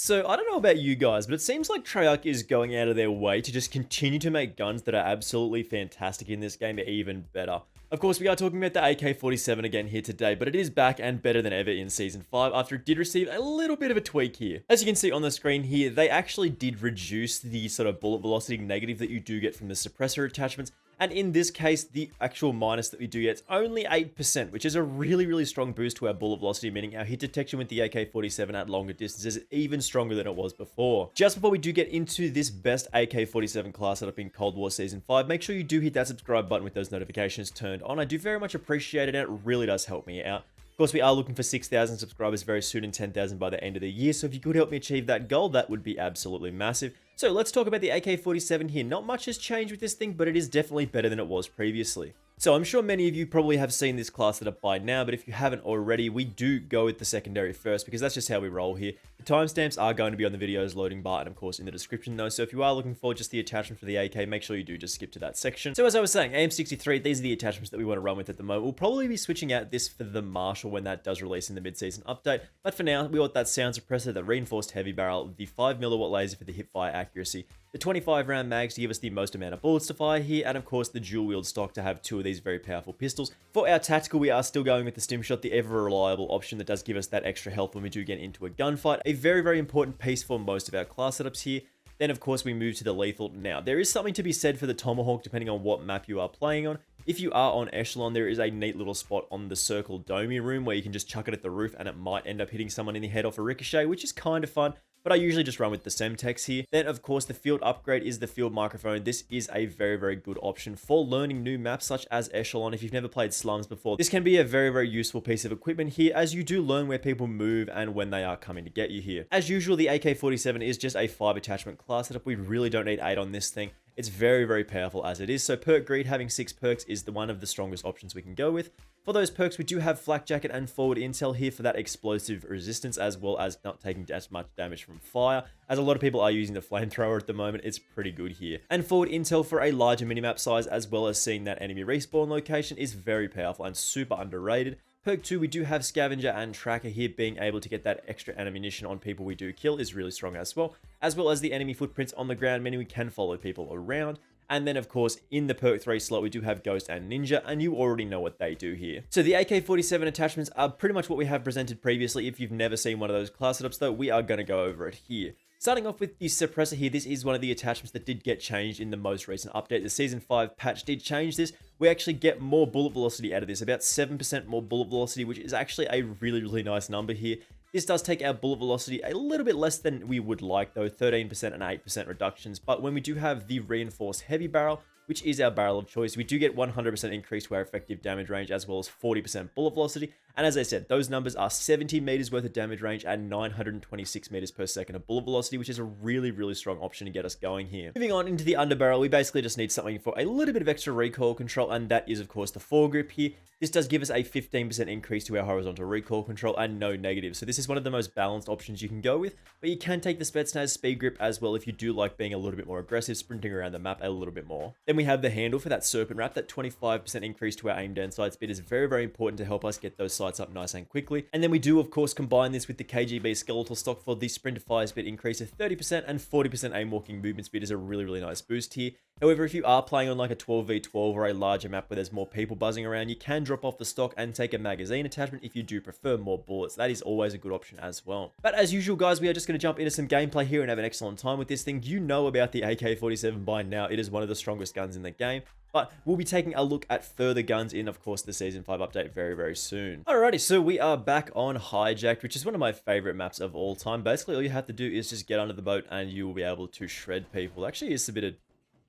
So, I don't know about you guys, but it seems like Treyarch is going out of their way to just continue to make guns that are absolutely fantastic in this game, even better. Of course, we are talking about the AK-47 again here today, but it is back and better than ever in Season 5 after it did receive a little bit of a tweak here. As you can see on the screen here, they actually did reduce the sort of bullet velocity negative that you do get from the suppressor attachments, and in this case, the actual minus that we do get is only 8%, which is a really strong boost to our bullet velocity, meaning our hit detection with the AK-47 at longer distances is even stronger than it was before. Just before we do get into this best AK-47 class setup in Cold War Season 5, make sure you do hit that subscribe button with those notifications turned on. I do very much appreciate it, and it really does help me out. Of course, we are looking for 6,000 subscribers very soon and 10,000 by the end of the year, so if you could help me achieve that goal, that would be absolutely massive. So let's talk about the AK-47 here. Not much has changed with this thing, but it is definitely better than it was previously. So I'm sure many of you probably have seen this class setup by now, but if you haven't already, we do go with the secondary first because that's just how we roll here. The timestamps are going to be on the video's loading bar and of course in the description though, so if you are looking for just the attachment for the AK, make sure you do just skip to that section. So as I was saying, AM63, these are the attachments that we want to run with at the moment. We'll probably be switching out this for the Marshall when that does release in the mid-season update, but for now, we want that sound suppressor, the reinforced heavy barrel, the 5mm laser for the hip fire accuracy, the 25 round mags to give us the most amount of bullets to fire here, and of course the dual wield stock to have two of these very powerful pistols. For our tactical, we are still going with the stim shot, the ever reliable option that does give us that extra health when we do get into a gunfight. A very important piece for most of our class setups here. Then of course we move to the lethal. Now there is something to be said for the tomahawk depending on what map you are playing on. If you are on Echelon, there is a neat little spot on the circle domey room where you can just chuck it at the roof and it might end up hitting someone in the head off a ricochet, which is kind of fun. But I usually just run with the Semtex here. Then, of course, the field upgrade is the field microphone. This is a very good option for learning new maps such as Echelon. If you've never played Slums before, this can be a very useful piece of equipment here as you do learn where people move and when they are coming to get you here. As usual, the AK-47 is just a 5 attachment class setup. We really don't need 8 on this thing. It's very powerful as it is. So perk greed, having 6 perks is one of the strongest options we can go with. For those perks, we do have flak jacket and forward intel here for that explosive resistance, as well as not taking as much damage from fire. As a lot of people are using the flamethrower at the moment, it's pretty good here. And forward intel for a larger minimap size, as well as seeing that enemy respawn location, is very powerful and super underrated. Perk 2, we do have Scavenger and Tracker here. Being able to get that extra ammunition on people we do kill is really strong as well as the enemy footprints on the ground, meaning we can follow people around. And then, of course, in the perk 3 slot, we do have Ghost and Ninja, and you already know what they do here. So the AK-47 attachments are pretty much what we have presented previously. If you've never seen one of those class setups, though, we are going to go over it here. Starting off with the suppressor here, this is one of the attachments that did get changed in the most recent update. The Season 5 patch did change this. We actually get more bullet velocity out of this, about 7% more bullet velocity, which is actually a really nice number here. This does take our bullet velocity a little bit less than we would like though, 13% and 8% reductions. But when we do have the reinforced heavy barrel, which is our barrel of choice, we do get 100% increase to our effective damage range as well as 40% bullet velocity. And as I said, those numbers are 70 meters worth of damage range and 926 meters per second of bullet velocity, which is a really strong option to get us going here. Moving on into the underbarrel, we basically just need something for a little bit of extra recoil control, and that is of course the foregrip here. This does give us a 15% increase to our horizontal recoil control and no negative. So this is one of the most balanced options you can go with, but you can take the Spetsnaz speed grip as well if you do like being a little bit more aggressive, sprinting around the map a little bit more. Then we have the handle for that serpent wrap. That 25% increase to our aim down sight speed is very important to help us get those sights up nice and quickly. And then we do of course combine this with the KGB skeletal stock for the sprint to fire speed increase of 30% and 40% aim walking movement speed is a really nice boost here. However, if you are playing on like a 12v12 or a larger map where there's more people buzzing around, you can drop off the stock and take a magazine attachment if you do prefer more bullets. That is always a good option as well. But as usual, guys, we are just going to jump into some gameplay here and have an excellent time with this thing. You know about the AK-47 by now. It is one of the strongest guns in the game. But we'll be taking a look at further guns in, of course, the Season 5 update very soon. Alrighty, so we are back on Hijacked, which is one of my favorite maps of all time. Basically, all you have to do is just get under the boat and you will be able to shred people. Actually, it's a bit of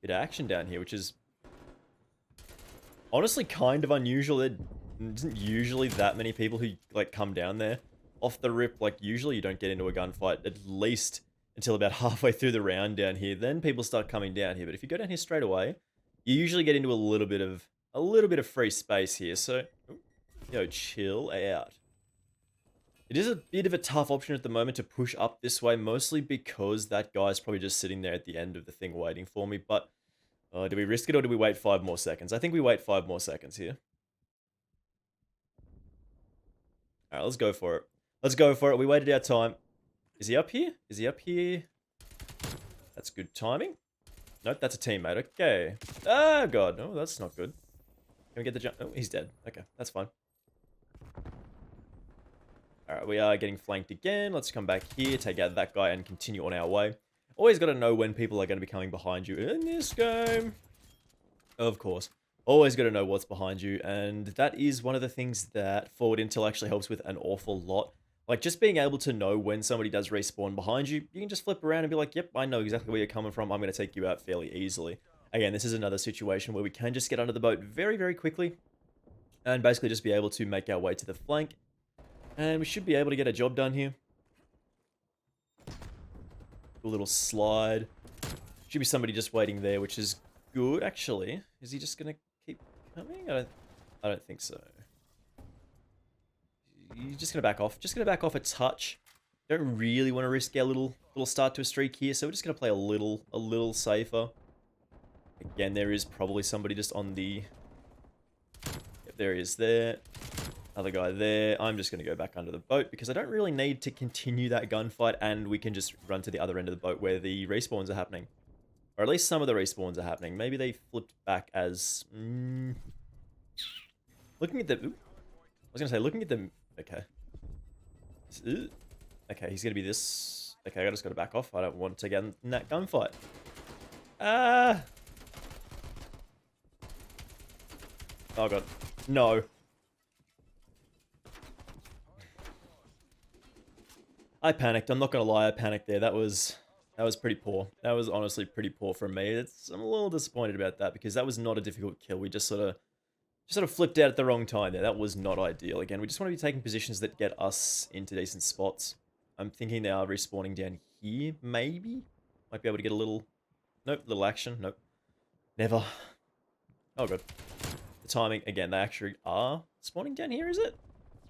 action down here, which is honestly kind of unusual. There isn't usually that many people who like come down there off the rip. Like usually you don't get into a gunfight at least until about halfway through the round down here. Then people start coming down here. But if you go down here straight away, you usually get into a little bit of free space here. So, chill out. It is a bit of a tough option at the moment to push up this way, mostly because that guy's probably just sitting there at the end of the thing waiting for me. But do we risk it or do we wait 5 more seconds? I think we wait 5 more seconds here. All right, let's go for it. We waited our time. Is he up here? Is he up here? That's good timing. Nope, that's a teammate. Okay. Ah, God. Oh, that's not good. Can we get the jump? Oh, he's dead. Okay, that's fine. Alright, we are getting flanked again. Let's come back here, take out that guy, and continue on our way. Always got to know when people are going to be coming behind you in this game. Of course. Always got to know what's behind you, and that is one of the things that forward intel actually helps with an awful lot. Like, just being able to know when somebody does respawn behind you, you can just flip around and be like, yep, I know exactly where you're coming from. I'm going to take you out fairly easily. Again, this is another situation where we can just get under the boat very, very quickly and basically just be able to make our way to the flank. And we should be able to get a job done here. A little slide. Should be somebody just waiting there, which is good, actually. Is he just going to keep coming? I don't think so. You're just going to back off. Just going to back off a touch. Don't really want to risk our little start to a streak here, so we're just going to play a little safer. Again, there is probably somebody just on the... Yep, there he is there. Other guy there. I'm just going to go back under the boat because I don't really need to continue that gunfight, and we can just run to the other end of the boat where the respawns are happening. Or at least some of the respawns are happening. Maybe they flipped back as... Looking at the... Ooh, I was going to say, looking at the... Okay. Okay, he's going to be this... Okay, I just got to back off. I don't want to get in that gunfight. Ah! Oh, God. No. I panicked. I'm not going to lie. I panicked there. That was pretty poor. That was honestly pretty poor from me. I'm a little disappointed about that because that was not a difficult kill. We just sort of flipped out at the wrong time there. That was not ideal. Again, we just want to be taking positions that get us into decent spots. I'm thinking they are respawning down here, maybe? Might be able to get a little... Nope, little action. Nope. Never. Oh, God. The timing, again, they actually are spawning down here, is it?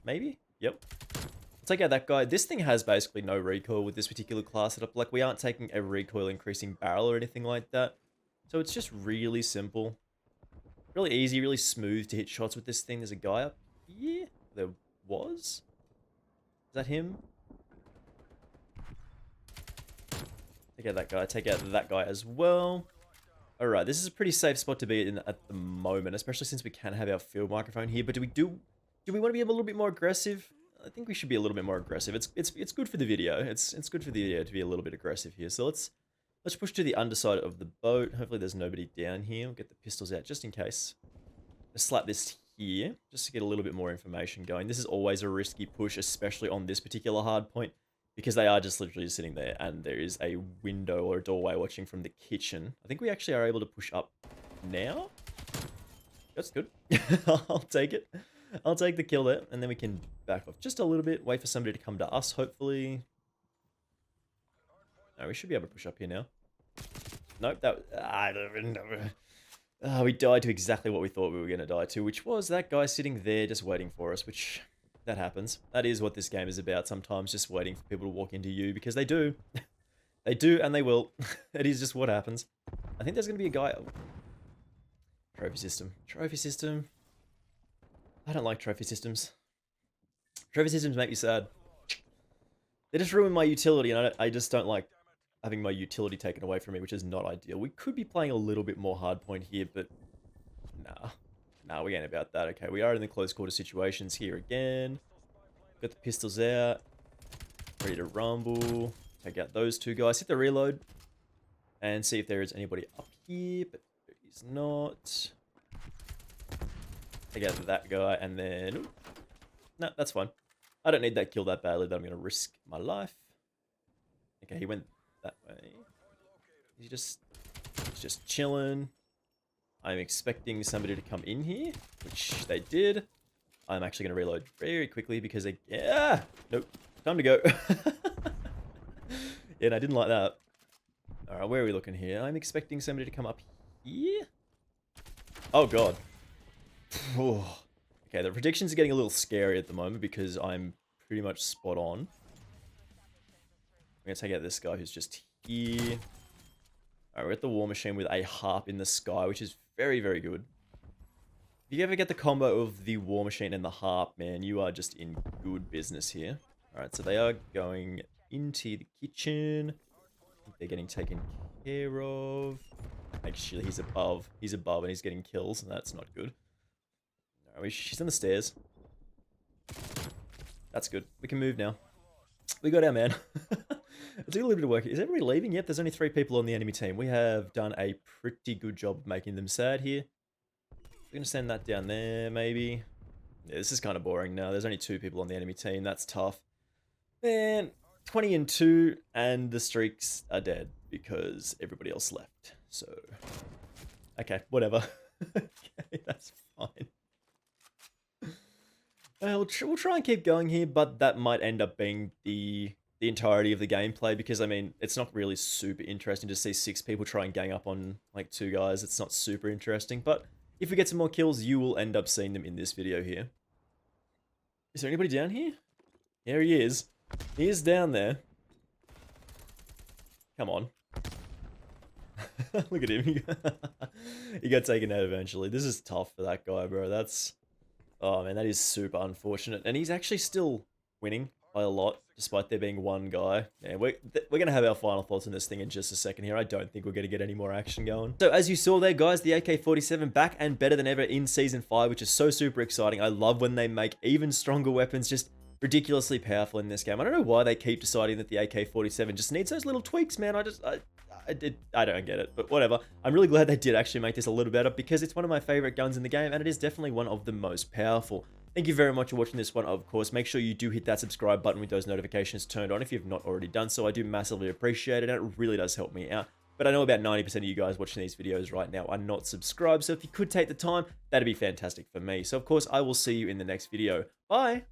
Maybe? Yep. I'll take out that guy. This thing has basically no recoil with this particular class setup. Like, we aren't taking a recoil increasing barrel or anything like that. So it's just really simple. Really easy, really smooth to hit shots with this thing. There's a guy up here. There was. Is that him? Take out that guy. Take out that guy as well. Alright, this is a pretty safe spot to be in at the moment, especially since we can have our field microphone here. But do we want to be a little bit more aggressive? I think we should be a little bit more aggressive. It's good for the video. It's good for the video to be a little bit aggressive here. So let's push to the underside of the boat. Hopefully there's nobody down here. We'll get the pistols out just in case. Let's slap this here just to get a little bit more information going. This is always a risky push, especially on this particular hard point, because they are just literally sitting there and there is a window or a doorway watching from the kitchen. I think we actually are able to push up now. That's good. I'll take it. I'll take the kill there, and then we can back off just a little bit, wait for somebody to come to us, hopefully. No, we should be able to push up here now. Nope, I don't know. We died to exactly what we thought we were going to die to, which was that guy sitting there just waiting for us, which, that happens. That is what this game is about sometimes, just waiting for people to walk into you, because they do. They do, and they will. It is just what happens. I think there's going to be a guy... Oh. Trophy system. Trophy system. I don't like trophy systems. Trophy systems make me sad. They just ruin my utility, and I just don't like having my utility taken away from me, which is not ideal. We could be playing a little bit more hardpoint here, but nah. Nah, we ain't about that. Okay, we are in the close quarter situations here again. Got the pistols out. Ready to rumble. Take out those two guys. Hit the reload. And see if there is anybody up here, but there is not. Take out that guy, and then... Ooh. No, that's fine. I don't need that kill that badly that I'm going to risk my life. Okay, he went that way. He's just chilling. I'm expecting somebody to come in here, which they did. I'm actually going to reload very quickly because they... Yeah! Nope. Time to go. Yeah, and I didn't like that. Alright, where are we looking here? I'm expecting somebody to come up here. Oh, God. Okay, the predictions are getting a little scary at the moment because I'm pretty much spot on. I'm going to take out this guy who's just here. Alright, we're at the war machine with a harp in the sky, which is very, very good. If you ever get the combo of the war machine and the harp, man, you are just in good business here. Alright, so they are going into the kitchen. I think they're getting taken care of. Actually, he's above. He's above and he's getting kills, and that's not good. No, she's on the stairs. That's good. We can move now. We got our man. Let's do a little bit of work. Is everybody leaving? Yep, there's only 3 people on the enemy team. We have done a pretty good job of making them sad here. We're going to send that down there, maybe. Yeah, this is kind of boring now. There's only 2 people on the enemy team. That's tough. Man, 20 and 2, and the streaks are dead because everybody else left. So, okay, whatever. Okay, that's fine. We'll try and keep going here, but that might end up being the entirety of the gameplay because, I mean, it's not really super interesting to see 6 people try and gang up on, like, 2 guys. It's not super interesting, but if we get some more kills, you will end up seeing them in this video here. Is there anybody down here? There he is. He is down there. Come on. Look at him. He got taken out eventually. This is tough for that guy, bro. That's... Oh, man, that is super unfortunate. And he's actually still winning by a lot, despite there being 1 guy. Yeah, we're going to have our final thoughts on this thing in just a second here. I don't think we're going to get any more action going. So, as you saw there, guys, the AK-47 back and better than ever in Season 5, which is so super exciting. I love when they make even stronger weapons, just ridiculously powerful in this game. I don't know why they keep deciding that the AK-47 just needs those little tweaks, man. I don't get it, but whatever. I'm really glad they did actually make this a little better because it's one of my favorite guns in the game and it is definitely one of the most powerful. Thank you very much for watching this one, of course. Make sure you do hit that subscribe button with those notifications turned on if you've not already done so. I do massively appreciate it and it really does help me out. But I know about 90% of you guys watching these videos right now are not subscribed, so if you could take the time, that'd be fantastic for me. So of course, I will see you in the next video. Bye!